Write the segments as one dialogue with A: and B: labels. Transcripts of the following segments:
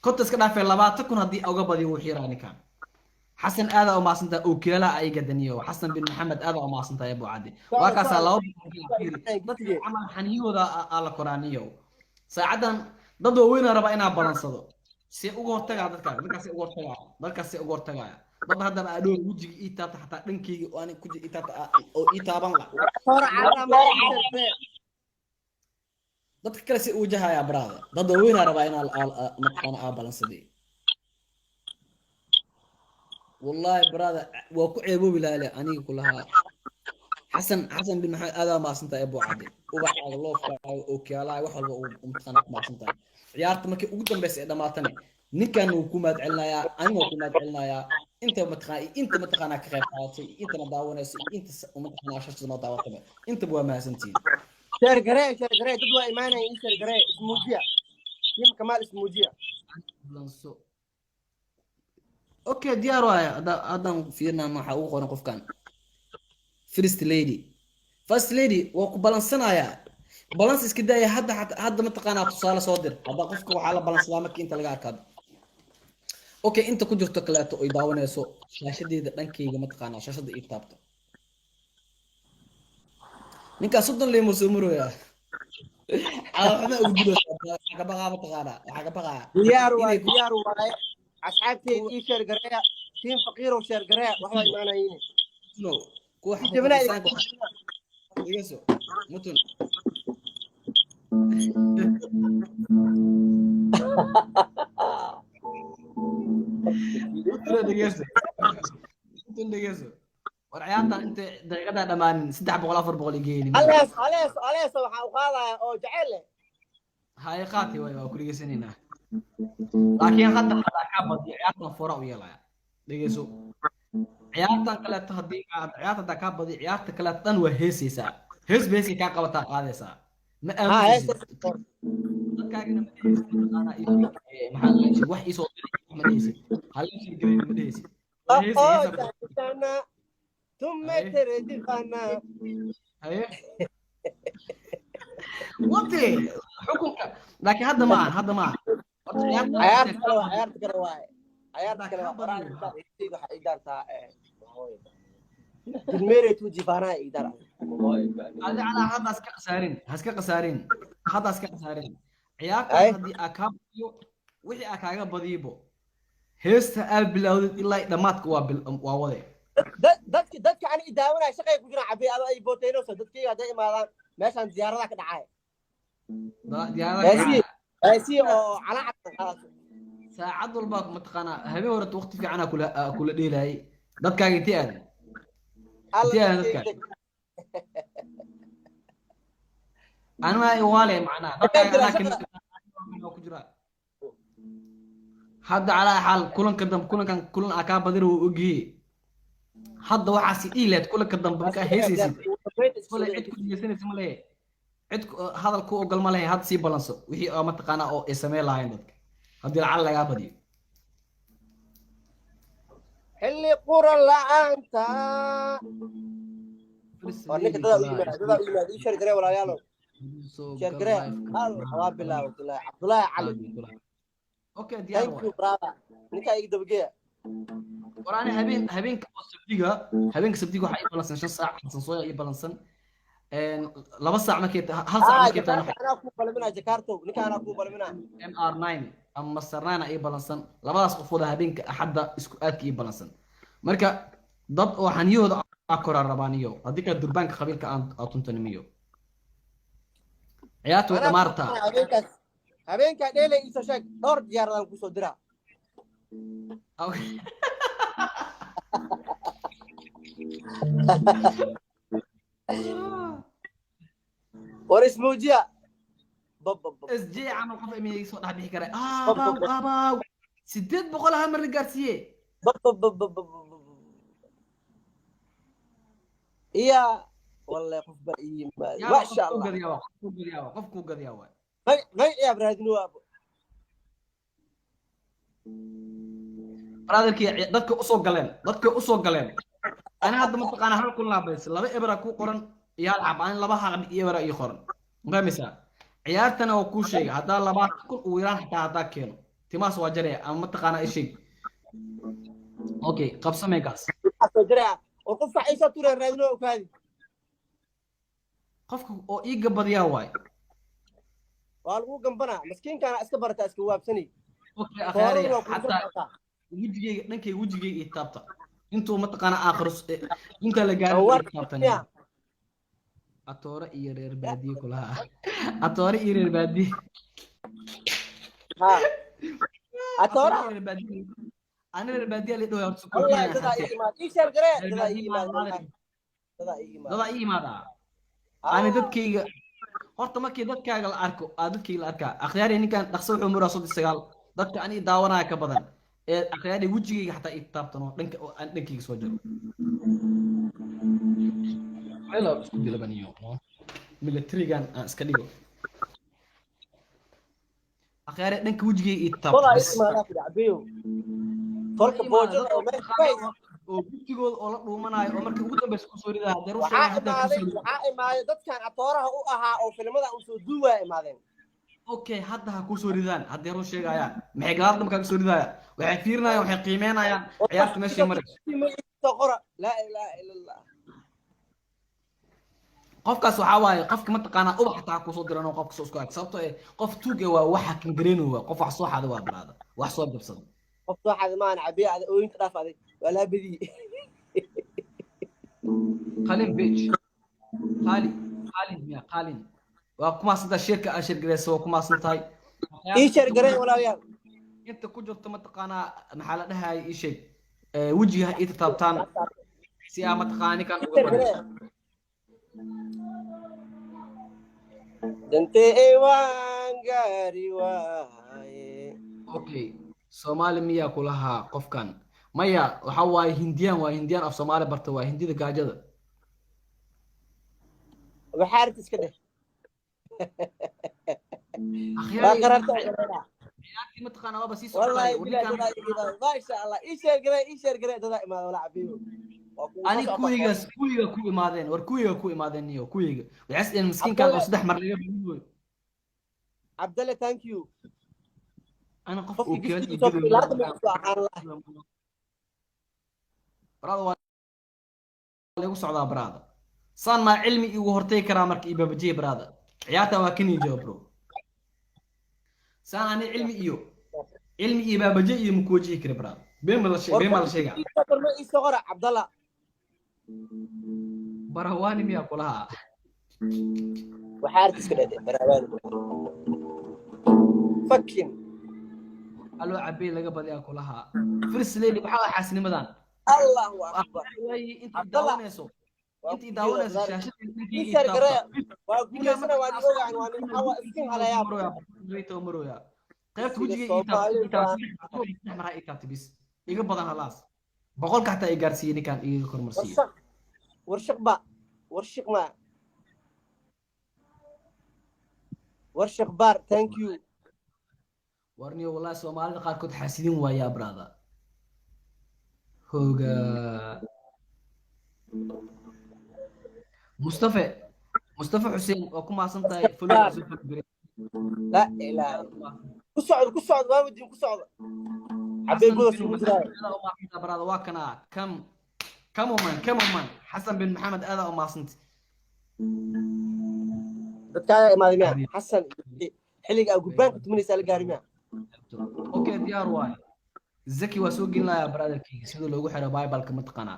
A: كنت اسكت في اللبات تكون هدي أو قبضي وحيراني كان حسن هذا أو ما سنت أوكيلا أي قدنيو حسن بن محمد هذا أو ما سنت يا أبو عادي وكاس الله ضد عمل حنيو ذا على قرانيو ساعدا ضد وين ربا إنا بالانسدو سي أقول تجا ضد كان سي أقول تجا ضد سي أقول تجا ضد هذا ما أدور وجهي إيتا حتى دنكي وأنا كوجي إيتا أو إيتا بان لا ضد كلا سي وجهها يا برادر ضد وين ربا إنا مكان بالانسدي والله برادر وكو عيبو بلا أني كلها حسن بن محمد هذا ما سنت أبو عادي وبعد الله أوكي لا وحول ومتخانق ما سنت عيارت ما كي قدام بس إذا ما تني نكان وكومات علنا يا أنا وكومات علنا يا أنت متخانق كيف حياتي أنت نضاونا أنت ومتخانق عشان ما ضاوتنا أنت بوا ما سنتين
B: شرقري تدوى إيمانه شرقري اسمه جيا يم كمال اسمه جيا
A: لانسو أوكي ديارو هذا فينا ما حقوق ونقف كان فيرست ليدي وكبالانسنا يا بالانس اسكدايا حتى ما تقانا تصاله صادر هذا قفك وحاله بالانس لامك انت لغا كاد اوكي انت ku jirto kaleeto oo daawanayso shaashadeeda dhankeyga ma taqaana shaashada ii taabto ninka soddon leemo soo marooya ama ugu dilo ka baqa ma taqaana waxa ka baqa
B: ديار واي أصحابتي إيه شرقري تيم فقير وشرقري وحنا إيمانه
A: no ku
B: جبنا
A: igeso mutun mutun igeso warciyaanta inta daqiiqada dhamaan 300 400 geeyni
B: أليس وحاوقاضة أو جعله
A: هاي قاتي waa ku dhigeysanayna laakiin hadda ka badi ciyaarta fura u yeelaya dhigeyso ciyaartan kale hadii aad ciyaarta ka badi ciyaarta kale tan waa heesaysaa hees ka qabata qaadaysaa ma aaminaysid dadkaagina ma dhehaysid ana maxaa la sheegay wax isoo diray ma dhehaysid hal shir galay ma dhehaysid
B: أنا ثم تردي أنا
A: haye wati xukunka laakiin hadda ma
B: عيارت كرواي قران يصير إدارة الميري توجي فانا إدارة
A: هذا على هذا قسارين عيارك هذه أكابيو وحي أكاغا بديبو هيستا بالأود إلا دماتك وواضح
B: dadka aan idaawanay shaqay ku jiraan cabi ay booteyno soo dadkii haday imaadaan meeshan diyaarada ka dhacay si oo calaacad qaadato
A: saacad walba ma taqaana habeen hore waqti fiican kula dheelay dadkaaga intii aad أنا يوالي معنا لكن هذا على حال كلن أكاب بدر وجهي هذا وحاسي إيلت كل كدم بك هيسيس كل عد كل يسنة سمله عد هذا الكو قل ماله هذا سي بالانس وهي ما تقانا أو اسمه لاين دك هذا على يا بدي
B: اللي قرا لا أنت ورنيك ده يشر جري ولا يالو شر جري هذا بالله عبد الله علي
A: اوكي ديار
B: ثانك يو برادر نيكا يقدر بقى
A: ورانا هبين هبين سبتيغا waxay balansan 5 saac xasan soo ay balansan 2 saac markay hal saac markay
B: tahay ana ku balmina jakarta ninka ana ku balmina
A: MR9 ama sarnaana ay balansan labadaas qofood habeenka axadda isku aadka ay balansan marka dad oo xaniyooda akora rabaaniyo hadii ka durbaanka qabiilka aan tuntanimiyo ciyaartu dhamaarta
B: habeenka dheelay isoo sheeg dhowr diyaaradan ku soo dira واسمه جيا
A: اس جي عمل قف امي يسو دح بخي كره بابا سديد بقول ها مر غارسيه
B: يا والله قف باي ما شاء الله
A: قفكو قديا وا
B: غير يا برادنو
A: برادركي dadka u soo galeen ana hadda ma taqaan hal kun laabays laba ibra ku qoran iyo hal cabaan laba haqab iyo ibra iyo qoran ngamisa ciyaartana oo ku sheegay hada laba kun u yaraan xitaa hada keeno timaas waa jaraya ama mataqaanaa ishig okay qabsamee gaas
B: soo jiraa oo qof faciisa tura raadino oo kaadi
A: qofka oo iiga badiyaa waay
B: waa lagu gambana miskiinkaana iska barata iska waabsani
A: okay akhaari hatta wajigayga dhankay wajigayga ii taabta intuu mataqaanaa aakhirus inta la gaaro ii taabtaniya atoore iyo reer baadiye kulaha atoore iyo reer baadiye
B: ha atoora
A: أنا البادية اللي دوّر سكوت
B: والله تدا إيشار قرأ تدا
A: إيه ماذا أنا دتكي horta markii dadkaaga la arko dadkii la arkaa akhyaari ninkan dhaqso wuxuu muraa 39 dadka ani daawanaya ka badan ee akhyaari wajigayga xataa ii taabtano dhanka aan dhankayga soo jiro ayla isku dilabaniyo militarigan aan iska dhigo akhyaari dhanka wajigayga ii taabto
B: والله اسمع لا تدعبيو فولك بوجو
A: oo guddigooda oo la dhuumanayo oo markii ugu dambaysa ku soo ridaa haddii ruushka
B: waxaa imaaday dadkan atooraha u ahaa oo filimada uu soo duubaya imaadeen
A: okay hadda ha ku soo ridaan haddii ruush sheegayaan maxay galaad markaa soo ridaya waxay fiirinayaan waxay qiimeynayaan ciyaarta meesha marayso
B: qora laa ilaaha illa allah
A: qofkaas waxaa waaye qofka mataqaanaa ubax xataa ku soo diran oo qofka soo isku ark sababtoo ah qof tuug waa waxa kan gareynaya qof wax soo xada waa balaada wax soo jabsada
B: qof soo xada maan cabiya oo inta dhaaf aday wala bidi
A: qalin beach qalin miya qalin waa kuma sida shirka ashir gareyso waa kuma santahay
B: ii shir garey walaalayaal
A: inta ku jirto mataqaanaa maxaa la dhahay ii sheeg wajiga ii taabtaan si aan mataqaani kan uga badasho
B: dante waan gaari waaye
A: okay Soomaali miya kulaha qofkan maya waxa waaye Hindiyaan af Soomaali barta waa Hindida gaajada
B: waxaad iska dheh
A: akhiyaari ciyaartii mataqaanaa waa basi
B: wallahi ma sha Allah ii sheer garey dada imaado wala cabiyo
A: ani kuwiga ku imaadeen war kuwiga ku imaadeen iyo kuwiga waxaas in miskiinka oo saddex mar laga bixiyo
B: Abdalla thank you
A: أنا قف أوكيل برادو ولا يقص على برادو صار ما علمي وهرتي كرامك إيبا بجي برادو عياتا وكني جو برو صار أنا علمي إيبا بجي مكوجي كري برادو بين مال شيء
B: عبد الله
A: براواني ميا كلها
B: وحارتس كده براواني فكين
A: قالوا عبي لقى بدي أكلها فرس ليلي بحاول حاسني مدان
B: الله أكبر
A: أنت داونيسو شاشة
B: إيش القراءة وأقول لك أنا وأنا أقول يعني وأنا أحاول أسكن على يا
A: مرو يا قيفت وجهي إيتاب بس إيجا بدن خلاص بقول كحتى إيجارسيني كان إيجا كرمرسي
B: ورشق بار ثانك يو
A: warni wallahi Soomaalida qaar kood xasidin waaya brada hoga Mustafa Hussein oo ku maasan tahay fulay
B: la ilaaha ku socod waa wadin ku socod xabeebada soo diray
A: brada waa kana come on Hassan bin Mohamed aada oo maasanta
B: dadka imaadeen Hassan xiliga gudbaanka tumanaysa la gaarima
A: اوكي ديار واي زكي واسوق لنا يا برادركي سيده لوgu xiro bible ma taqana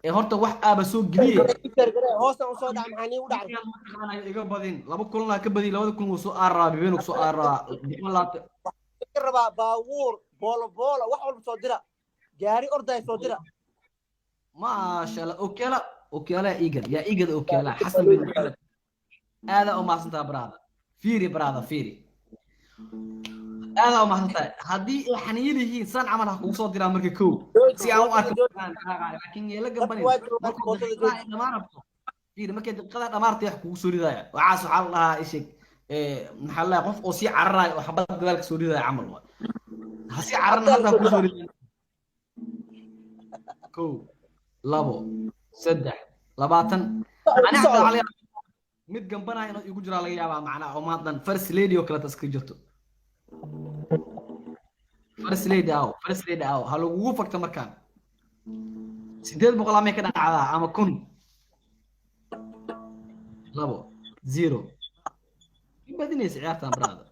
A: ee horta wax aaba soo galiye
B: hoosta u soo dhac maxani u dhacay
A: iga badin laba kulana ka badi labada kulana soo aaraabi weyn soo aaraa malaata
B: raba baawur bolo wax walba soo dira gaari orday soo dira
A: ma sha Allah okela igad okela Hassan bin Mohamed aada oo maasanta brada fiiri أنا ما هنتاي هذه حنيله سان عملها كوسو ديرا مركي كو سي أو أركب لكن يلا قبني ما ربطه في ما كده قدر أمارت يحكوا سوري ذا وعاس حال الله إيش محل قف أو سي عرّا وحبط ذلك سوري ذا عمل هسي عرّنا هذا كو سوري كو لابو سدح لباتن أنا أحد عليه مد جنبنا يقول جرا لي يا معنا أو ما ضن فرس ليدي وكلا تسكرجته first lady aw ha lagugu fakta markaan 800 amay ka dhacdaa ama 1000 labo 0 badinaysa ciyaartan brother